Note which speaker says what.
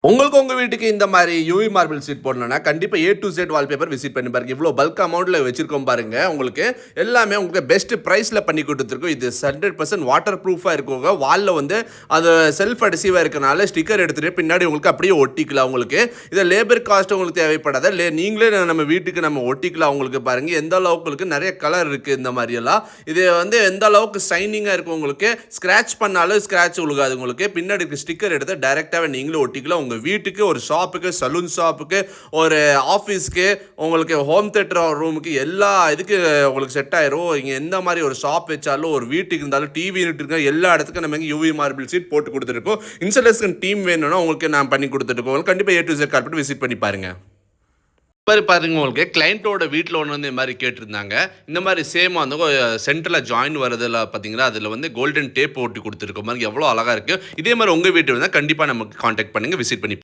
Speaker 1: உங்களுக்கு உங்க வீட்டுக்கு இந்த மாரி யூவி மார்பிள் சீட் போடணும்னா, கண்டிப்பா ஏ டூ இசட் வால்பேப்பர் விசிட் பண்ணி பாருங்க. இவ்ளோ பல்க் அமௌண்ட்ல வச்சிருக்கோம் பாருங்க. உங்களுக்கு எல்லாமே உங்களுக்கு பெஸ்ட் பிரைஸ்ல பண்ணி குடுத்துருக்கோம். இது 100% வாட்டர் ப்ரூஃபா இருக்குங்க. வால்ல வந்து அது செல்ஃப் அடிசிவா இருக்கனால ஸ்டிக்கர் எடுத்துட்டு பின்னாடி உங்களுக்கு அப்படியே ஒட்டிக்கலாம் உங்களுக்கு. இத லேபர் காஸ்ட் உங்களுக்கு தேவைப்படாது. நீங்களே நம்ம வீட்டுக்கு நம்ம ஒட்டிக்கலாம் உங்களுக்கு பாருங்க. எந்த அளவுக்கு உங்களுக்கு நெறைய கலர் இருக்கு இந்த மாரி எல்லாம். இது வந்து எந்த அளவுக்கு ஷைனிங்கா இருக்கும் உங்களுக்கு. ஸ்கிராட்ச் பண்ணாலும் ஸ்கிராட்ச் விழுகாது உங்களுக்கு. பின்னாடி இருக்க ஸ்டிக்கர் எடுத்து டைரக்ட்டாவே நீங்களே ஒட்டிக்கலாம். உங்க வீட்டுக்கு, ஒரு ஷாப்புக்கு, சலூன் ஷாப்புக்கு, ஒரு ஆஃபீஸ்க்கு, உங்களுக்கு ஹோம் தியேட்டர் ரூமுக்கு எல்லா இதுக்கு உங்களுக்கு செட் ஆயிரும். நீங்க எந்த மாரி ஒரு ஷாப் வச்சாலும், ஒரு வீட்டுக்கு இருந்தாலும், டிவி யூனிட் இருக்க எல்லா இடத்துக்கும் நம்ம யூவி மார்பிள் சீட் போட்டு குடுத்துருக்கோம். இன்ஸ்டாலேஷன் டீம் வேணும்னா உங்களுக்கு நான் பண்ணி குடுத்துட்டுருக்கோம். கண்டிப்பா ஏ டூ இசட் கார்பெட் விசிட் பண்ணி பாருங்க. மாரி பாருங்க உங்களுக்கு கிளையண்ட்டோட வீட்ல ஒண்ணு வந்து இந்த மாரி கேட்டிருந்தாங்க. இந்த மாரி சேமா வந்து சென்டர்ல ஜாயின் வரதுல பார்த்தீங்கன்னா, அதுல வந்து கோல்டன் டேப் ஒட்டி குடுத்துருக்கோம் பாருங்க எவ்வளோ அழகா இருக்கு. இதே மாரி உங்க வீட்டு இருந்தா கண்டிப்பா நமக்கு கான்டாக்ட் பண்ணுங்க. விசிட் பண்ணி